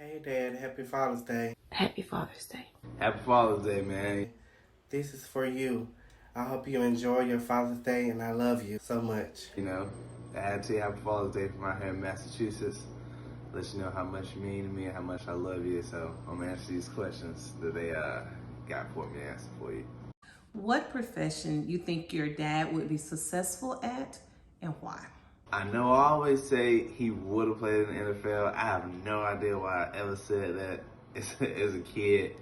Hey Dad, happy Father's Day. Happy Father's Day. Happy Father's Day, man. This is for you. I hope you enjoy your Father's Day and I love you so much. I had to say Happy Father's Day from out here in Massachusetts. Let you know how much you mean to me and how much I love you. So I'm gonna answer these questions that they got for me to answer for you. What profession you think your dad would be successful at and why? I know I always say he would have played in the NFL. I have no idea why I ever said that as a kid.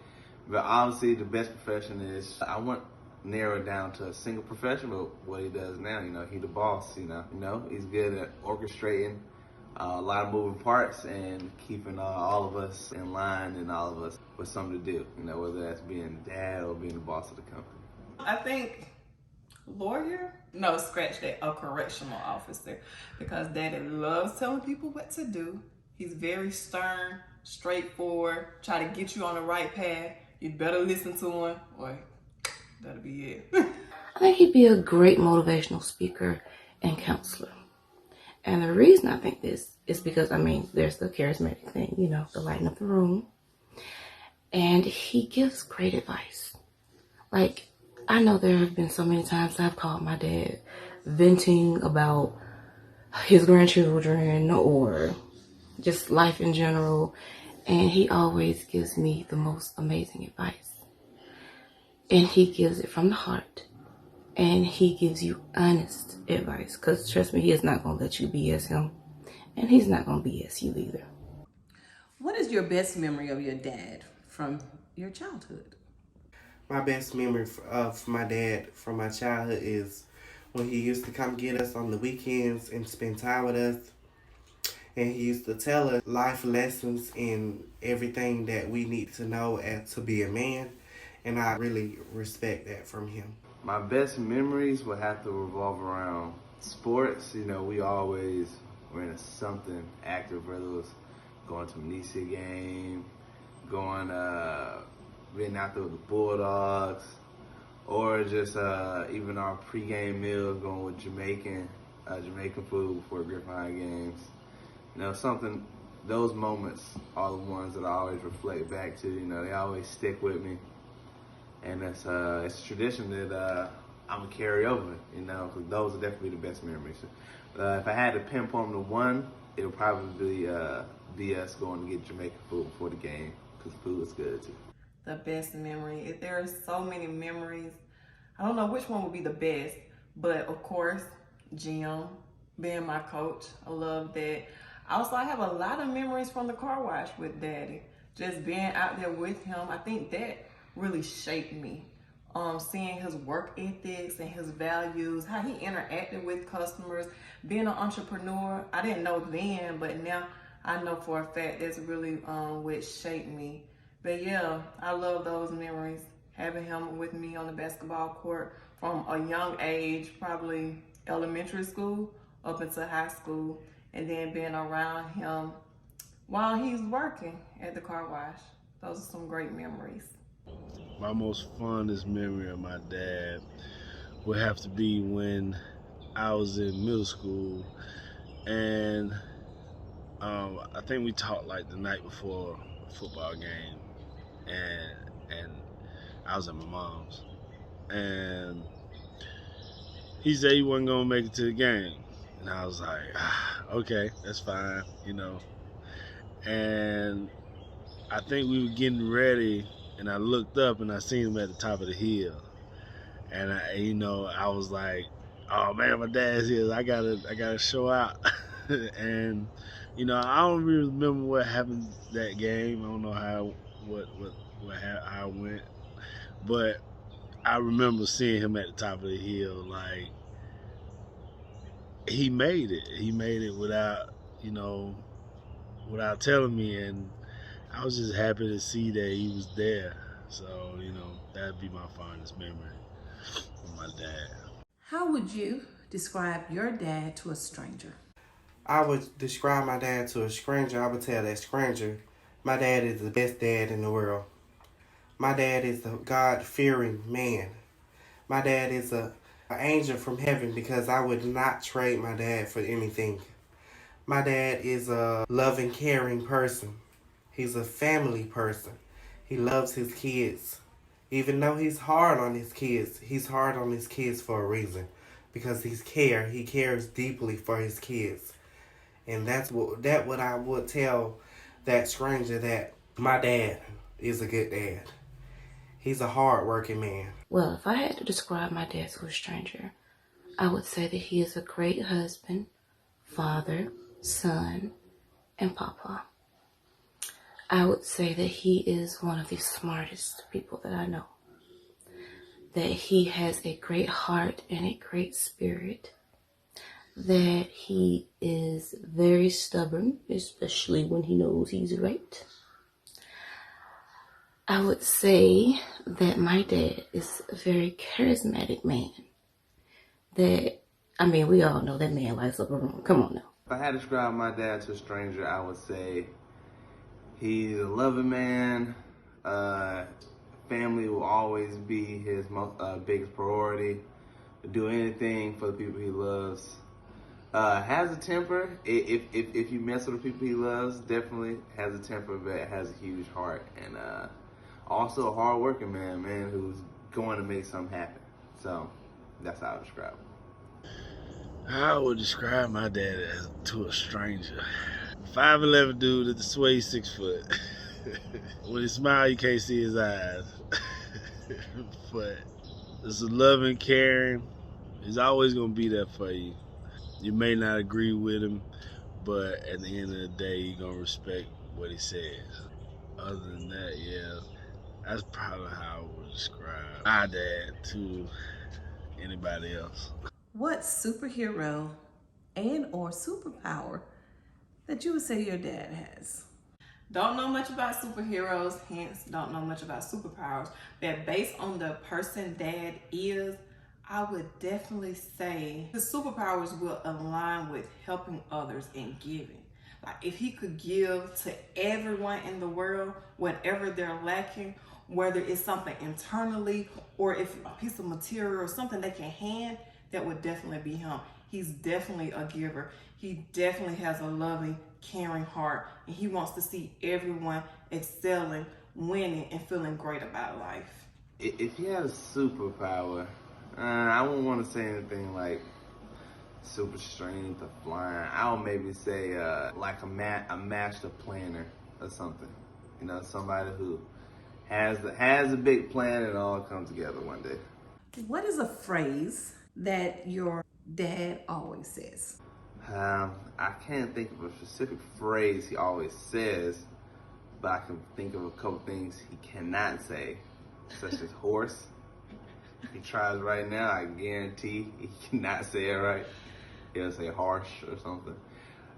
But honestly, the best profession is, I want narrowed down to a single profession, but what he does now, he the boss, he's good at orchestrating a lot of moving parts and keeping all of us in line and all of us with something to do, whether that's being dad or being the boss of the company. I think lawyer? No, scratch that. A correctional officer. Because daddy loves telling people what to do. He's very stern, straightforward, try to get you on the right path. You better listen to him, or that'll be it. I think he'd be a great motivational speaker and counselor. And the reason I think this is because, there's the charismatic thing, the lighting up the room. And he gives great advice. Like, I know there have been so many times I've called my dad venting about his grandchildren or just life in general, and he always gives me the most amazing advice. And he gives it from the heart, and he gives you honest advice, because trust me, he is not going to let you BS him, and he's not going to BS you either. What is your best memory of your dad from your childhood? My best memory of my dad from my childhood is when he used to come get us on the weekends and spend time with us. And he used to tell us life lessons and everything that we need to know as to be a man. And I really respect that from him. My best memories would have to revolve around sports. We always were into something active, whether it was going to a Nicia game, being out there with the Bulldogs, or just even our pregame meals, going with Jamaican food before Griffin High games. Those moments are the ones that I always reflect back to. They always stick with me. And it's a tradition that I'm gonna carry over, because those are definitely the best memories. If I had to pinpoint to one, it would probably be us going to get Jamaican food before the game, because food is good too. The best memory. There are so many memories. I don't know which one would be the best, but of course, Jim being my coach. I love that. Also, I have a lot of memories from the car wash with Daddy. Just being out there with him, I think that really shaped me. Seeing his work ethics and his values, how he interacted with customers, being an entrepreneur. I didn't know then, but now I know for a fact that's really what shaped me. But yeah, I love those memories. Having him with me on the basketball court from a young age, probably elementary school up into high school, and then being around him while he's working at the car wash. Those are some great memories. My most fondest memory of my dad would have to be when I was in middle school, and I think we talked like the night before a football game, and I was at my mom's, and he said he wasn't gonna make it to the game, and I was like, okay, that's fine, and I think we were getting ready, and I looked up and I seen him at the top of the hill, and I was like, oh man, my dad's here, I gotta show out. And I don't really remember what happened that game. I don't know how it went, but I remember seeing him at the top of the hill. Like, he made it without telling me, and I was just happy to see that he was there. So that'd be my fondest memory of my dad. How would you describe your dad to a stranger? I would describe my dad to a stranger. I would tell that stranger, my dad is the best dad in the world. My dad is a God-fearing man. My dad is an angel from heaven because I would not trade my dad for anything. My dad is a loving, caring person. He's a family person. He loves his kids. Even though he's hard on his kids, he's hard on his kids for a reason. Because he cares deeply for his kids. And that's what I would tell that stranger, that my dad is a good dad. He's a hard-working man. Well, if I had to describe my dad to a stranger, I would say that he is a great husband, father, son, and papa. I would say that he is one of the smartest people that I know. That he has a great heart and a great spirit. That he is very stubborn, especially when he knows he's right. I would say that my dad is a very charismatic man. We all know that man lights up a room. Come on now. If I had to describe my dad to a stranger, I would say he's a loving man. Family will always be his biggest priority. Do anything for the people he loves. Has a temper. If you mess with the people he loves, definitely has a temper, but has a huge heart. And also a hard-working man who's going to make something happen. So that's how I would describe him. I would describe my dad as to a stranger. 5'11" dude at the sway 6 foot. When he smiles, you can't see his eyes. But it's a loving, caring. He's always gonna be there for you. You may not agree with him, but at the end of the day, you're gonna respect what he says. Other than that, yeah, that's probably how I would describe my dad to anybody else. What superhero and or superpower that you would say your dad has? Don't know much about superheroes, hence don't know much about superpowers. But based on the person Dad is, I would definitely say his superpowers will align with helping others and giving. Like if he could give to everyone in the world whatever they're lacking, whether it's something internally or if a piece of material or something they can hand, that would definitely be him. He's definitely a giver. He definitely has a loving, caring heart, and he wants to see everyone excelling, winning, and feeling great about life. If he had a superpower, I wouldn't want to say anything like super strength or flying. I would maybe say like a master planner or something. You know, somebody who has a big plan and it all comes together one day. What is a phrase that your dad always says? I can't think of a specific phrase he always says, but I can think of a couple things he cannot say, such as horse. If he tries right now, I guarantee he cannot say it right. He'll say harsh or something.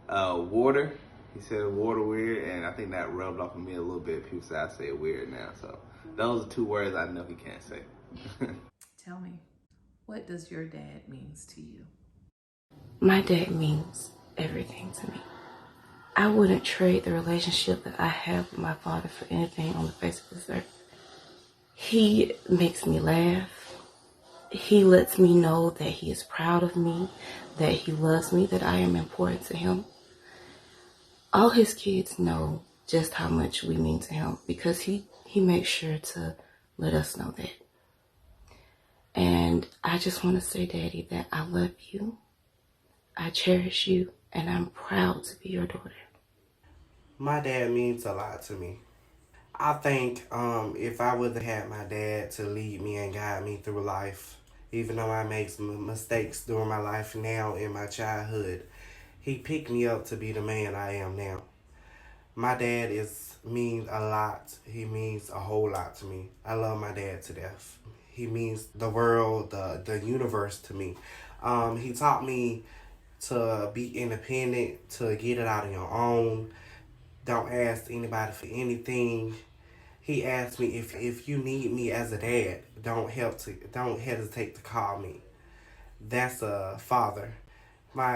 Water. He said water weird, and I think that rubbed off on me a little bit. People say I say it weird now. So those are 2 words I know he can't say. Tell me, what does your dad means to you? My dad means everything to me. I wouldn't trade the relationship that I have with my father for anything on the face of this earth. He makes me laugh. He lets me know that he is proud of me, that he loves me, that I am important to him. All his kids know just how much we mean to him because he makes sure to let us know that. And I just want to say, Daddy, that I love you, I cherish you, and I'm proud to be your daughter. My dad means a lot to me. I think if I would have had my dad to lead me and guide me through life, even though I make some mistakes during my life now in my childhood, he picked me up to be the man I am now. My dad means a lot. He means a whole lot to me. I love my dad to death. He means the world, the universe to me. He taught me to be independent, to get it out on your own. Don't ask anybody for anything. He asked me if you need me as a dad, don't hesitate to call me. That's a father.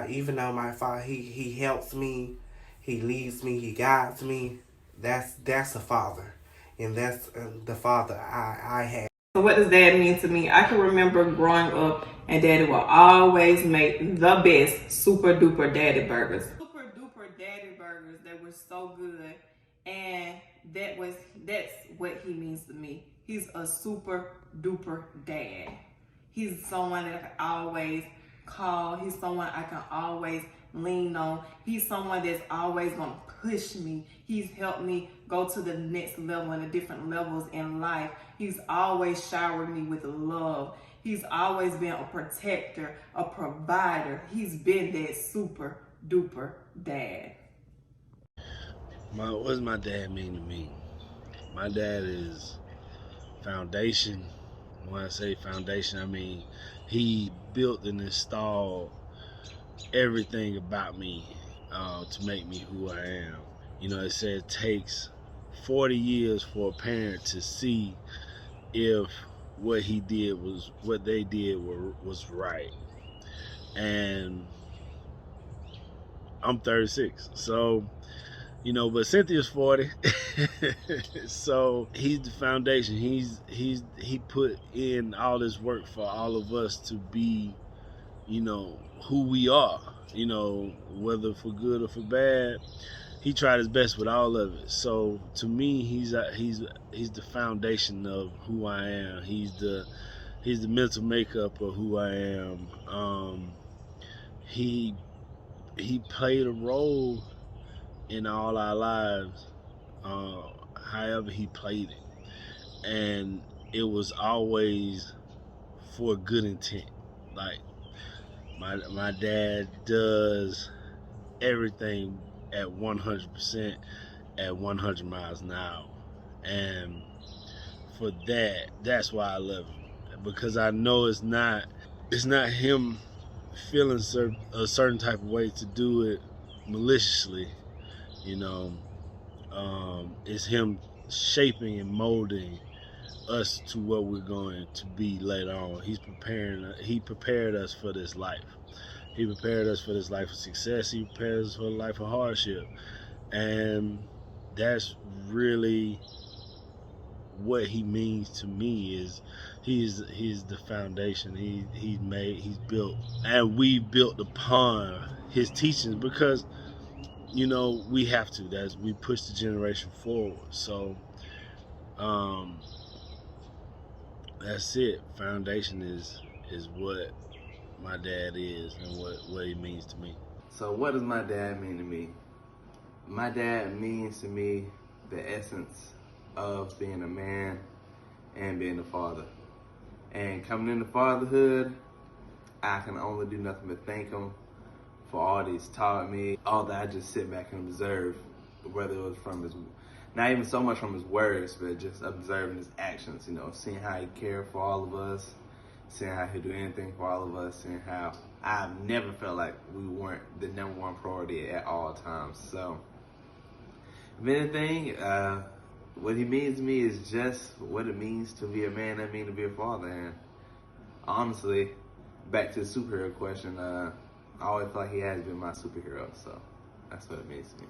Even though my father, he helps me, he leads me, he guides me. That's a father, and that's the father I had. So what does Dad mean to me? I can remember growing up and Daddy will always make the best super duper daddy burgers. Super duper daddy burgers that were so good. And that's what he means to me. He's a super duper dad. He's someone that I can always call. He's someone I can always lean on. He's someone that's always gonna push me. He's helped me go to the next level and the different levels in life. He's always showered me with love. He's always been a protector, a provider. He's been that super duper dad. What does my dad mean to me? My dad is foundation. When I say foundation, I mean he built and installed everything about me to make me who I am. You know, it said it takes 40 years for a parent to see if what they did was right. And I'm 36, so you know, but Cynthia's 40. So he's the foundation. He put in all this work for all of us to be, you know, who we are, you know, whether for good or for bad. He tried his best with all of it. So to me, he's the foundation of who I am. He's the mental makeup of who I am. He played a role in all our lives, however he played it, and it was always for good intent. Like my dad does everything at 100% at 100 miles an hour, and for that's why I love him, because I know it's not him feeling a certain type of way to do it maliciously. You know, it's him shaping and molding us to what we're going to be later on. He prepared us for this life. He prepared us for this life of success. He prepared us for a life of hardship. And that's really what he means to me. Is he's the foundation. He's built, and we built upon his teachings, because you know, we have to. We push the generation forward. So, that's it. Foundation is what my dad is and what he means to me. So what does my dad mean to me? My dad means to me the essence of being a man and being a father. And coming into fatherhood, I can only do nothing but thank him for all that he's taught me, all that I just sit back and observe, whether it was from his, not even so much from his words, but just observing his actions, you know, seeing how he cared for all of us, seeing how he'd do anything for all of us, seeing how I've never felt like we weren't the number one priority at all times. So, if anything, what he means to me is just what it means to be a man and mean to be a father. And honestly, back to the superhero question, I always feel like he has been my superhero, so that's what it means to me.